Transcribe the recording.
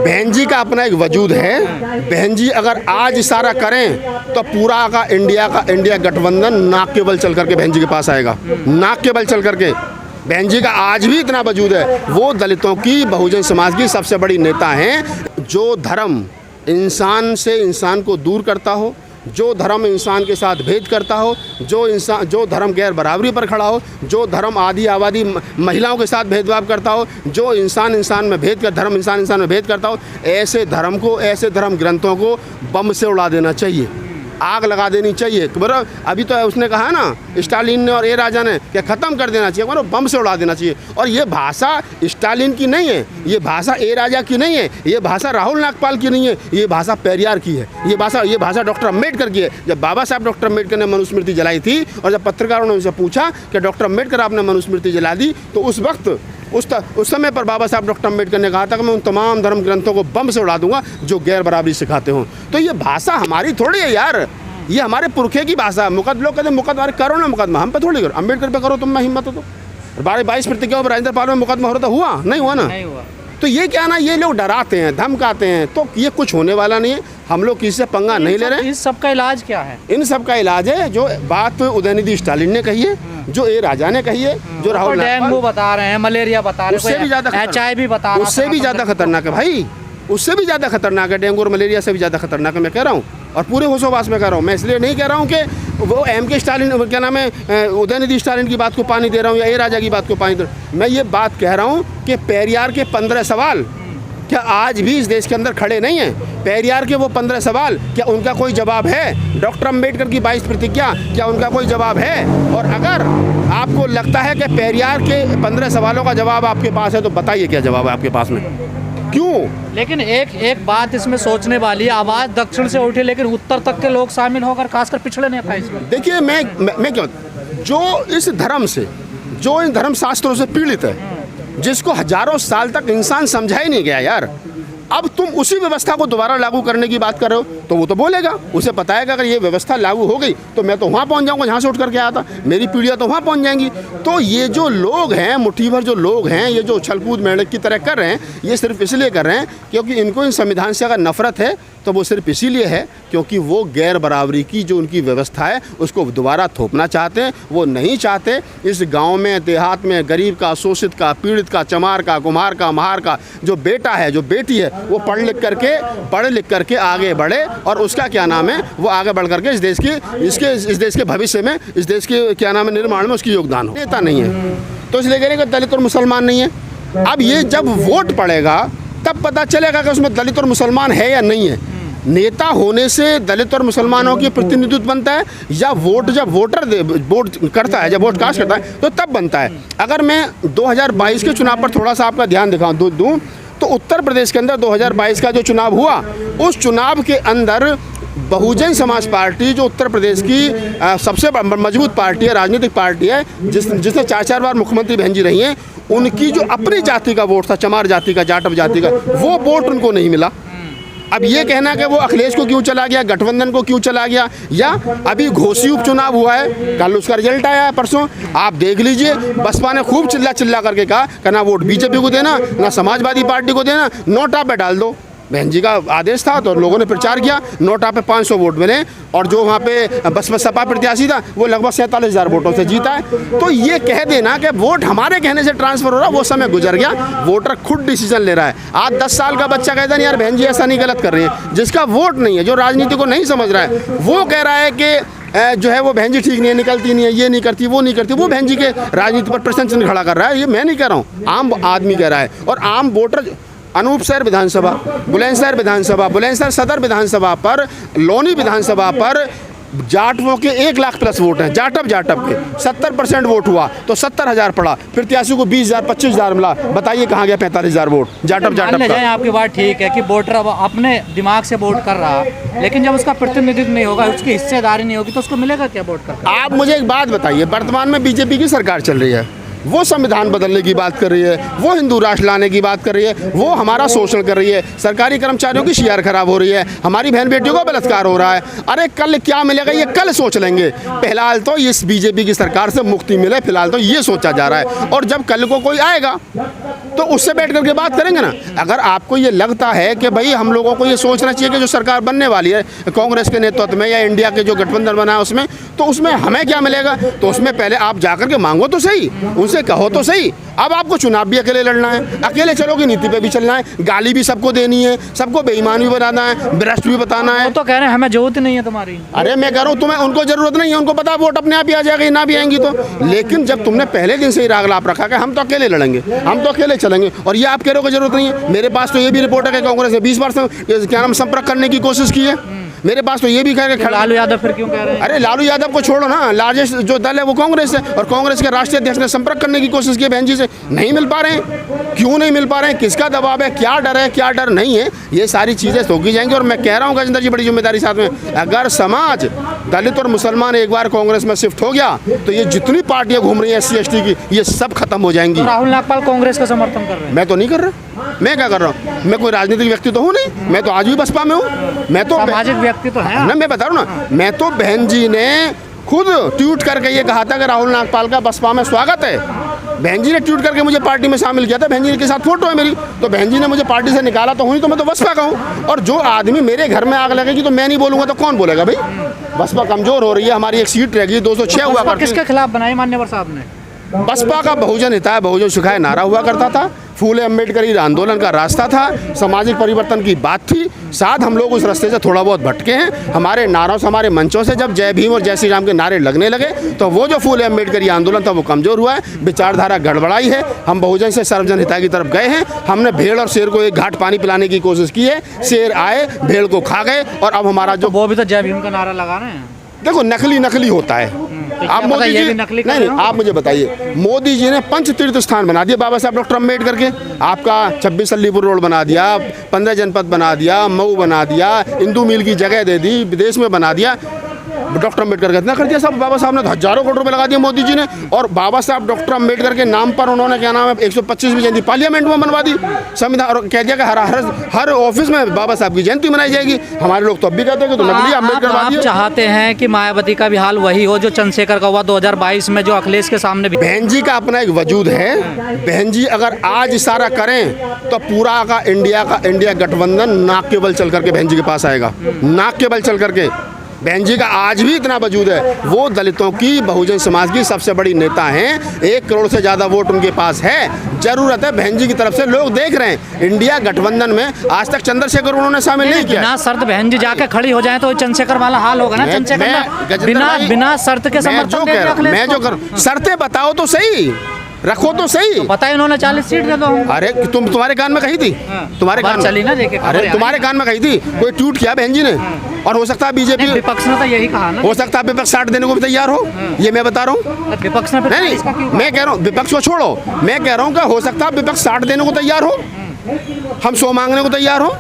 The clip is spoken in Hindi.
बहन जी का अपना एक वजूद है। बहन जी अगर आज इशारा करें तो पूरा का इंडिया गठबंधन नाक के बल चल करके बहन जी के पास आएगा, नाक के बल चल करके। बहन जी का आज भी इतना वजूद है, वो दलितों की, बहुजन समाज की सबसे बड़ी नेता हैं। जो धर्म इंसान से इंसान को दूर करता हो, जो धर्म इंसान के साथ भेद करता हो, जो धर्म गैर बराबरी पर खड़ा हो, जो धर्म आदि आबादी महिलाओं के साथ भेदभाव करता हो, जो इंसान इंसान में भेद करता हो, ऐसे धर्म को, ऐसे धर्म ग्रंथों को बम से उड़ा देना चाहिए, आग लगा देनी चाहिए। बराबर अभी तो उसने कहा ना, स्टालिन ने और ए राजा ने, क्या ख़त्म कर देना चाहिए, बराबर बम से उड़ा देना चाहिए। और ये भाषा स्टालिन की नहीं है, ये भाषा ए राजा की नहीं है, ये भाषा राहुल नागपाल की नहीं है, ये भाषा पेरियार की है, ये भाषा डॉक्टर अम्बेडकर की है। जब बाबा साहब डॉक्टर अम्बेडकर ने मनुस्मृति जलाई थी और जब पत्रकारों ने उनसे पूछा कि डॉक्टर अम्बेडकर आपने मनुस्मृति जला दी, तो उस वक्त उस समय पर बाबा साहब डॉक्टर अम्बेडकर ने कहा था कि मैं उन तमाम धर्म ग्रंथों को बम से उड़ा दूंगा जो गैर बराबरी सिखाते हों। तो ये भाषा हमारी थोड़ी है यार, ये हमारे पुरखे की भाषा है। लोग कहते हैं मुकदमा, करो ना मुकदमा, हम पे थोड़ी करो, अम्बेडकर पे करो, तुम में हिम्मत हो तो। 22 प्रतिज्ञाओं पर राजेंद्र पाल में मुकदमा हो रहा था, हुआ नहीं हुआ ना, नहीं हुआ। तो ये क्या ना, ये लोग डराते हैं, धमकाते हैं, तो ये कुछ होने वाला नहीं है। हम लोग किसी से पंगा नहीं ले रहे हैं। इस सब का इलाज क्या है? इन सब का इलाज है जो बात उदयनिधि स्टालिन ने कही है, जो ए राजा ने कही है, जो राहुल डेंगू बता रहे हैं, मलेरिया बता रहे हैं, उससे भी ज्यादा HIV बता रहे हैं, उससे भी ज्यादा खतरनाक है भाई, उससे भी ज़्यादा खतरनाक है, डेंगू और मलेरिया से भी ज़्यादा खतरनाक है। मैं कह रहा हूँ और पूरे होशोबास में कह रहा हूँ। मैं इसलिए नहीं कह रहा हूँ कि वो MK स्टालिन, क्या नाम है, उदयनिधि स्टालिन की बात को पानी दे रहा हूँ या ए राजा की बात को पानी दे रहा हूँ। मैं ये बात कह रहा हूँ कि पेरियार के 15 सवाल क्या आज भी इस देश के अंदर खड़े नहीं हैं? पेरियार के वो 15 सवाल क्या उनका कोई जवाब है? डॉक्टर अम्बेडकर की 22 प्रतिज्ञा क्या उनका कोई जवाब है? और अगर आपको लगता है कि पेरियार के 15 सवालों का जवाब आपके पास है तो बताइए क्या जवाब है आपके पास में, क्यों? लेकिन एक बात इसमें सोचने वाली है, आवाज़ दक्षिण से उठी लेकिन उत्तर तक के लोग शामिल होकर खासकर पिछड़े नहीं पाए इसमें। देखिए मैं क्या, जो इस धर्म से, जो इन धर्म शास्त्रों से पीड़ित है, जिसको हजारों साल तक इंसान समझा ही नहीं गया यार, अब तुम उसी व्यवस्था को दोबारा लागू करने की बात कर रहे हो तो वो तो बोलेगा, उसे पता है कि अगर ये व्यवस्था लागू हो गई तो मैं तो वहाँ पहुँच जाऊँगा जहाँ से उठ करके आया था, मेरी पीढ़ियाँ तो वहाँ पहुँच जाएंगी। तो ये जो लोग हैं, मुट्ठी भर जो लोग हैं, ये जो उछलकूद मेंढक की तरह कर रहे हैं, ये सिर्फ इसलिए कर रहे हैं क्योंकि इनको इन संविधान से अगर नफरत है तो वो सिर्फ इसीलिए है क्योंकि वो गैर बराबरी की जो उनकी व्यवस्था है उसको दोबारा थोपना चाहते हैं। वो नहीं चाहते इस गांव में, देहात में गरीब का, शोषित का, पीड़ित का, चमार का, कुम्हार का, महार का जो बेटा है, जो बेटी है, वो पढ़ लिख करके आगे बढ़े और उसका क्या नाम है, वो आगे बढ़ करके इस देश के भविष्य में, इस देश के क्या नाम है, निर्माण में उसकी योगदान हो। नेता नहीं है तो इसलिए कह रहे कि दलित और मुसलमान नहीं है। अब ये जब वोट पड़ेगा तब पता चलेगा कि उसमें दलित और मुसलमान है या नहीं है। नेता होने से दलित और मुसलमानों की प्रतिनिधित्व बनता है या वोट जब वोट करता है, जब वोट कास्ट करता है तो तब बनता है। अगर मैं 2022 के चुनाव पर थोड़ा सा आपका ध्यान दूँ तो उत्तर प्रदेश के अंदर 2022 का जो चुनाव हुआ, उस चुनाव के अंदर बहुजन समाज पार्टी जो उत्तर प्रदेश की सबसे मजबूत पार्टी है, राजनीतिक पार्टी है, जिसने 4 बार मुख्यमंत्री बहन जी रही हैं, उनकी जो अपनी जाति का वोट था, चमार जाति का, जाटव जाति का, वो वोट उनको नहीं मिला। अब ये कहना कि वो अखिलेश को क्यों चला गया, गठबंधन को क्यों चला गया, या अभी घोसी उपचुनाव हुआ है, कल उसका रिजल्ट आया है, परसों आप देख लीजिए, बसपा ने खूब चिल्ला करके कहा कि ना वोट बीजेपी को देना, ना समाजवादी पार्टी को देना, नोटा पे डाल दो। बहन जी का आदेश था तो लोगों ने प्रचार किया, नोटा पे 500 वोट मिले और जो वहाँ पे बसपा सपा प्रत्याशी था वो लगभग 47,000 वोटों से जीता है। तो ये कह देना कि वोट हमारे कहने से ट्रांसफर हो रहा, वो समय गुजर गया। वोटर खुद डिसीजन ले रहा है। आज 10 साल का बच्चा कहता नहीं यार बहन जी ऐसा नहीं, गलत कर रही है। जिसका वोट नहीं है, जो राजनीति को नहीं समझ रहा है, वो कह रहा है कि जो है वो बहन जी ठीक नहीं है, निकलती नहीं है, ये नहीं करती, वो नहीं करती, वो बहन जी के राजनीति पर प्रश्न चिन्ह खड़ा कर रहा है। ये मैं नहीं कह रहा हूँ, आम आदमी कह रहा है। और आम वोटर अनूपशहर विधानसभा, बुलंदशहर विधानसभा, बुलंदशहर सदर विधानसभा पर, लोनी विधानसभा पर जाटवों के 1 लाख प्लस वोट हैं। जाटव के 70% वोट हुआ तो 70,000 पड़ा, प्रत्याशी को 20,000 25,000 मिला। बताइए कहाँ गया 45,000 वोट जाटव का। आपकी बात ठीक है कि वोटर अब अपने दिमाग से वोट कर रहा, लेकिन जब उसका प्रतिनिधित्व नहीं होगा, उसकी हिस्सेदारी नहीं होगी तो उसको मिलेगा क्या वोट कर? आप मुझे एक बात बताइए, वर्तमान में बीजेपी की सरकार चल रही है, वो संविधान बदलने की बात कर रही है, वो हिंदू राष्ट्र लाने की बात कर रही है, वो हमारा शोषण कर रही है, सरकारी कर्मचारियों की शियार खराब हो रही है, हमारी बहन बेटियों का बलात्कार हो रहा है। अरे कल क्या मिलेगा ये कल सोच लेंगे, फिलहाल तो इस बीजेपी की सरकार से मुक्ति मिले, फिलहाल तो ये सोचा जा रहा है। और जब कल को कोई आएगा तो उससे बैठ करके बात करेंगे ना। अगर आपको ये लगता है कि भाई हम लोगों को ये सोचना चाहिए कि जो सरकार बनने वाली है कांग्रेस के नेतृत्व में या इंडिया के जो गठबंधन बना है उसमें, तो उसमें हमें क्या मिलेगा, तो उसमें पहले आप जाकर के मांगो तो सही, उनसे कहो तो सही। अब आपको चुनाव भी अकेले लड़ना है, अकेले चलोगे नीति पे भी चलना है, गाली भी सबको देनी है, सबको बेईमान भी बनाना है, भ्रष्ट भी बताना है। वो तो कह रहे हैं हमें जरूरत नहीं है तुम्हारी। अरे मैं कह रहा हूँ तुम्हें, उनको जरूरत नहीं है, उनको पता वोट अपने आप ही आ जाएगी, ना भी आएंगी तो। लेकिन जब तुमने पहले दिन से ही रागलाप रखा कि हम तो अकेले लड़ेंगे, हम तो अकेले चलेंगे, और ये आप कह रहे हो कि जरूरत नहीं है। मेरे पास तो ये भी रिपोर्ट है कि कांग्रेस ने 20 बार से क्या नाम संपर्क करने की कोशिश की है। मेरे पास तो ये भी कह के लालू यादव फिर क्यों कह रहे हैं? अरे लालू यादव को छोड़ो ना, लार्जेस्ट जो दल है वो कांग्रेस है, और कांग्रेस के राष्ट्रीय अध्यक्ष ने संपर्क करने की कोशिश की बहन जी से, नहीं मिल पा रहे हैं। क्यों नहीं मिल पा रहे हैं, किसका दबाव है, क्या डर है, क्या डर नहीं है, ये सारी चीज़ें सोची जाएंगी। और मैं कह रहा हूँ गजेंद्र जी बड़ी जिम्मेदारी साथ में, अगर समाज दलित और मुसलमान एक बार कांग्रेस में शिफ्ट हो गया तो ये जितनी पार्टियां घूम रही हैं SC ST की, ये सब खत्म हो जाएंगी। राहुल नागपाल कांग्रेस का समर्थन कर रहे हैं। मैं तो नहीं कर रहा, मैं क्या कर रहा हूँ, मैं कोई राजनीतिक व्यक्ति तो हूँ नहीं, मैं तो आज भी बसपा में हूँ। मैं तो सामाजिक व्यक्ति तो है ना, मैं बता रहा हूँ ना, मैं तो बहन जी ने खुद ट्वीट करके ये कहा था कि राहुल नागपाल का बसपा में स्वागत है। बहन जी ने ट्वीट करके मुझे पार्टी में शामिल किया था, बहन जी के साथ फोटो है मेरी, तो बहन जी ने मुझे पार्टी से निकाला तो हुई, तो मैं तो बसपा का हूँ। और जो आदमी मेरे घर में आग लगेगी तो मैं नहीं बोलूँगा तो कौन बोलेगा भाई। बसपा कमजोर हो रही है, हमारी एक सीट रह गई, 206 हुआ करती। किसके खिलाफ बनाई मान्यवर साहब ने? बसपा का बहुजन हिताय बहुजन सुखाय नारा हुआ करता था, फूले अम्बेडकरी आंदोलन का रास्ता था, सामाजिक परिवर्तन की बात थी। साथ हम लोग उस रास्ते से थोड़ा बहुत भटके हैं। हमारे नारों से, हमारे मंचों से जब जय भीम और जय श्री राम के नारे लगने लगे तो वो जो फूले अम्बेडकरी आंदोलन था वो कमजोर हुआ है, विचारधारा गड़बड़ाई है। हम बहुजन से सर्वजन हिताय की तरफ गए हैं। हमने भेड़ और शेर को एक घाट पानी पिलाने की कोशिश की है, शेर आए भेड़ को खा गए, और अब हमारा जो वो भी तो जय भीम का नारा लगा रहे हैं। देखो नकली होता है। आप मोदी जी नहीं, आप मुझे बताइए, मोदी जी ने पंच तीर्थ स्थान बना दिया बाबा साहब डॉक्टर अम्बेडकर के। आपका 26 अलीपुर रोड बना दिया, 15 जनपद बना दिया, मऊ बना दिया, इंदू मिल की जगह दे दी, विदेश में बना दिया। डॉक्टर अम्बेडकर का इतना कर दिया सब, बाबा साहब ने हजारों करोड़ रुपए लगा दिए मोदी जी ने। और बाबा साहब डॉक्टर अम्बेडकर के नाम पर उन्होंने क्या नाम है 125वीं जयंती पार्लियामेंट में बनवा दी, संविधान, और कह दिया कि हर ऑफिस में बाबा साहब की जयंती मनाई जाएगी। हमारे लोग तो अब भी कहते हैं कि तो नकली अम्बेडकर। आप चाहते हैं कि मायावती का भी हाल वही हो जो चंद्रशेखर का हुआ 2022 में, जो अखिलेश के सामने भी। बहन जी का अपना एक वजूद है। बहन जी अगर आज इशारा करें तो पूरा का इंडिया गठबंधन नाक के बल चल करके बहन जी के पास आएगा, नाक के बल चल करके। बहन जी का आज भी इतना वजूद है, वो दलितों की, बहुजन समाज की सबसे बड़ी नेता हैं। 1 करोड़ से ज़्यादा वोट उनके पास है। जरूरत है बहन जी की तरफ से, लोग देख रहे हैं। इंडिया गठबंधन में आज तक चंद्रशेखर उन्होंने शामिल नहीं किया। बिना शर्त बहन जी जाके खड़ी हो जाए तो चंद्रशेखर वाला हाल होगा ना। चंद्रशेखर बिना शर्त के समर्थन दे दिया अखिलेश। मैं जो करूँ, शर्तें बताओ तो सही, रखो तो सही। बताइए उन्होंने 40 सीट दे दो। अरे तुम्हारे कान में कही थी, तुम्हारे कान चली ना देखे। अरे तुम्हारे कान में कही थी, कोई ट्वीट किया बहन जी ने। और हो सकता है बीजेपी विपक्ष ने तो यही कहा ना, हो सकता है विपक्ष 60 देने को भी तैयार हो, ये मैं बता रहा हूँ। विपक्ष ने नहीं, मैं कह रहा हूँ विपक्ष को छोड़ो, मैं कह रहा हूँ कि हो सकता है विपक्ष 60 देने को तैयार हो, हम 100 मांगने को तैयार हो।